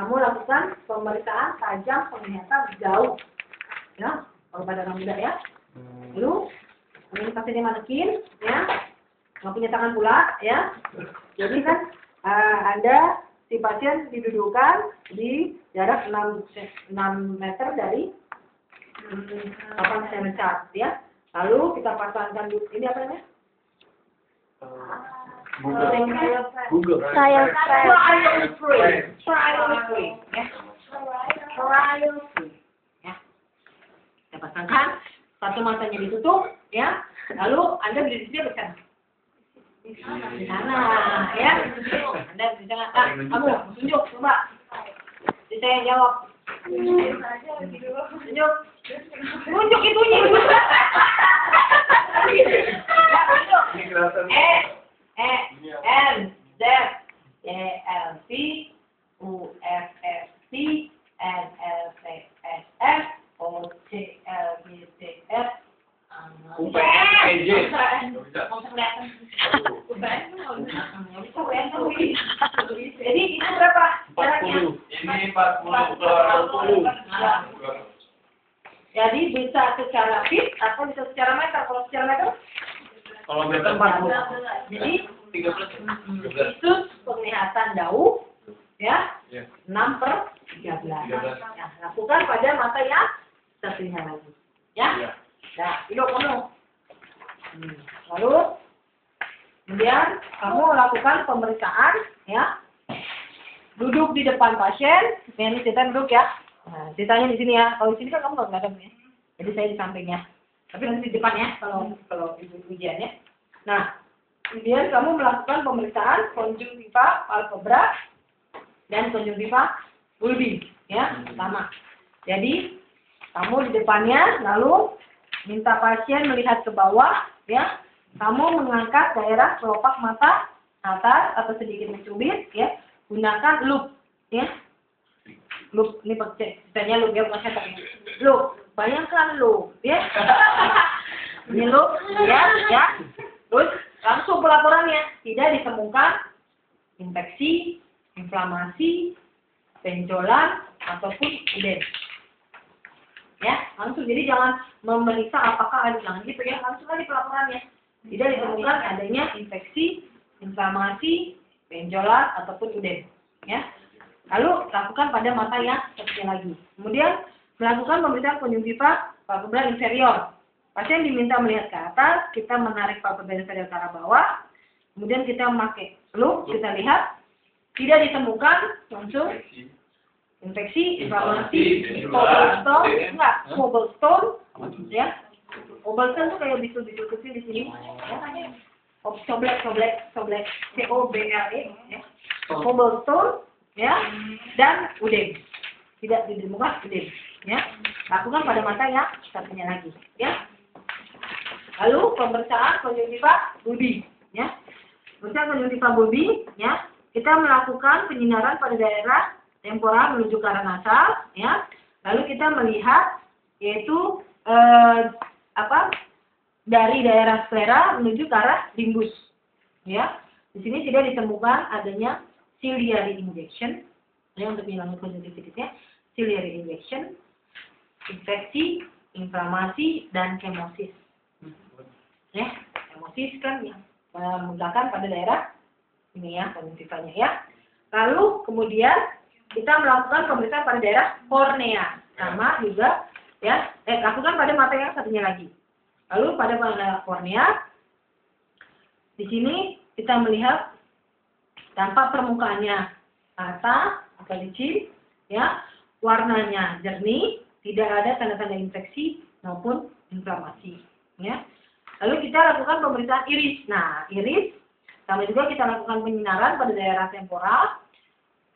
kamu lakukan pemeriksaan tajam penglihatan jauh. Ya, kalau pada orang muda ya. Lalu, ini pasiennya manekin, ya. Nggak punya tangan pula, ya. Jadi kan, Anda, si pasien didudukkan di jarak 6 meter dari papan cm, ya. Lalu kita pasangkan ini apa namanya? Google. Trial free. Ya. Trial free. Ya. Kita pasangkan, satu matanya ditutup, ya. Lalu Anda berdiri di sana. Di sana, ya. Anda di sana. Kamu tunjuk, coba. Jadi saya jawab. Tunjuk. Tunjuk itunya. N Z L C U F F C N L P S F O C L B C F Jadi itu berapa? 40. Ini 40. Jadi bisa secara feet atau bisa secara meter. Kalau secara meter? Kalau meter 40. Jadi 13. itu penglihatan jauh, ya. 6/13. 13. Ya, lakukan pada mata yang satunya lagi, ya. Nah, duduk kamu. Lalu, kemudian kamu lakukan pemeriksaan, ya. Duduk di depan pasien. Ini kita duduk ya. Nah, ceritanya di sini ya. Kalau di sini kan kamu nggak kelihatan ya. Jadi saya di sampingnya. Tapi nanti di depan ya. Kalau ibu ujiannya. Nah, kemudian kamu melakukan pemeriksaan konjungtiva palpebra dan konjungtiva bulbi, ya. Pertama. Jadi kamu di depannya, lalu minta pasien melihat ke bawah, ya. Kamu mengangkat daerah kelopak mata atas atau sedikit mencubit, ya. Gunakan loop, ya. Loop, ini ceritanya loop ya, bukan setak ya. Loop, bayangkan loop, ya. Ini loop, ya. Terus langsung pelaporannya, tidak ditemukan infeksi, inflamasi, benjolan ataupun udem. Ya, langsung. Jadi jangan memeriksa apakah ada, jangan gitu ya, langsung aja pelaporannya. Tidak ditemukan adanya infeksi, inflamasi, benjolan ataupun udem. Ya. Lalu lakukan pada mata yang satunya lagi. Kemudian melakukan pemeriksaan konjungtiva palpebra inferior. Pasien diminta melihat ke atas, kita menarik palpebra inferior ke arah bawah. Kemudian kita memakai loop, kita lihat tidak ditemukan unsur infeksi, inflamasi, cobblestone, ya. Cobblestone itu kayak bisul-bisul kecil di sini. Ya. Coblek, C-O-B-L-E, ya. Cobblestone, ya, dan udem. Tidak ditemukan udem, ya. Lakukan pada mata yang satunya lagi, ya. Lalu pemeriksaan konjungtiva bulbi, ya. Pemeriksaan konjungtiva bulbi, ya. Kita melakukan penyinaran pada daerah temporal menuju ke arah nasal, ya. Lalu kita melihat yaitu dari daerah sklera menuju ke arah limbus, ya. Di sini tidak ditemukan adanya ciliary injection, ya, untuk menghilangkan konjungtivitisnya, ciliary injection, infeksi, inflamasi, dan kemosis. Ya, kemosis kan yang menggunakan pada daerah ini ya, konjungtivanya ya. Lalu kemudian kita melakukan pemeriksaan pada daerah kornea, sama juga ya. Lakukan pada mata yang satunya lagi. Lalu pada kornea, di sini kita melihat tampak permukaannya rata atau licin, ya, warnanya jernih, tidak ada tanda-tanda infeksi maupun inflamasi, ya. Lalu kita lakukan pemeriksaan iris. Nah, iris sama juga kita lakukan penyinaran pada daerah temporal,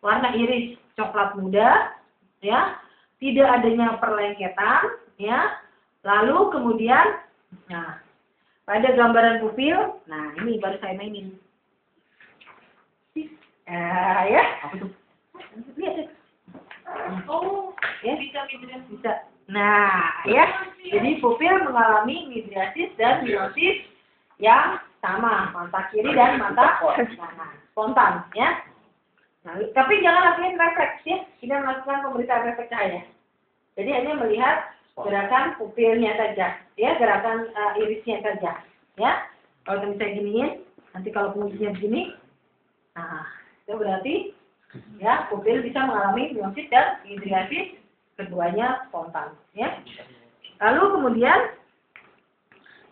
warna iris coklat muda, ya, tidak adanya perlengketan, ya. Lalu kemudian, nah, pada gambaran pupil, nah ini baru saya mainin. Ya. Apa tuh? Lihat ya. Oh, Ya. bisa. Nah, ya. Jadi pupil mengalami midriasis dan miosis yang sama, mata kiri dan mata kanan, spontan, ya. Nah, tapi jangan lakukan refleks ya. tidak melakukan pemberitaan efek cahaya. Jadi hanya melihat gerakan pupilnya saja, ya, gerakan irisnya saja, ya. Kalau misalnya giniin, nanti kalau pengujinya begini, nah, itu berarti, ya, pupil bisa mengalami miosis dan hidriasis, keduanya spontan, ya. Lalu kemudian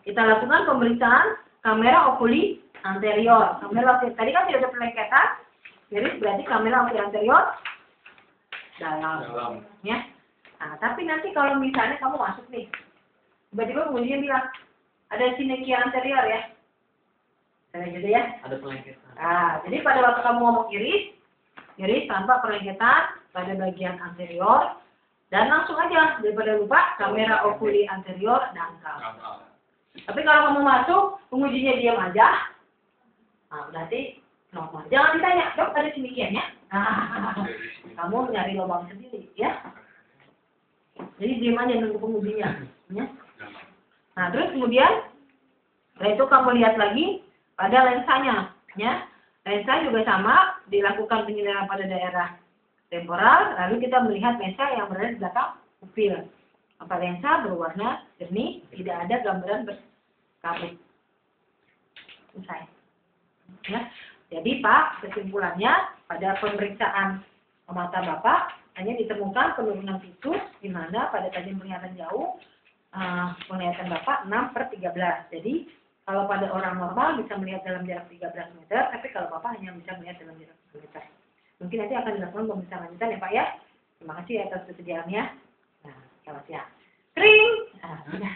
kita lakukan pemeriksaan kamera okuli anterior. Kamera tadi kan tidak ada pelengketan, jadi berarti kamera okuli anterior dalam, ya. Nah, tapi nanti kalau misalnya kamu masuk nih, tiba-tiba pengujinya bilang ada sinekia anterior ya, kayak gitu ya. Ada pelengketan. Nah, jadi pada waktu kamu ngomong iris tanpa pelengketan pada bagian anterior, dan langsung aja daripada lupa kamera okuli anterior dangkal. Tapi kalau kamu masuk, pengujinya diam aja, nah berarti normal. Jangan ditanya, dok ada sinikiannya. Nah, kamu nyari lubang sendiri, ya. Jadi diam aja nunggu pengujinya, ya. Nah terus kemudian, setelah itu kamu lihat lagi pada lensanya, ya. Lensa juga sama, dilakukan penyinaran pada daerah temporal, lalu kita melihat lensa yang berada di belakang pupil. Apa lensa berwarna jernih, tidak ada gambaran berkabut. Selesai. Ya. Jadi Pak, kesimpulannya pada pemeriksaan mata Bapak hanya ditemukan penurunan visus di mana pada tajam penglihatan jauh penglihatan Bapak 6/13. Jadi kalau pada orang normal bisa melihat dalam jarak 13 meter, tapi kalau Bapak hanya bisa melihat dalam jarak 1 meter. Mungkin nanti akan dilakukan pemeriksaan lanjutan ya Pak ya. Terima kasih atas kesediaannya. Nah, selamat siang. Kering. Nah, sudah.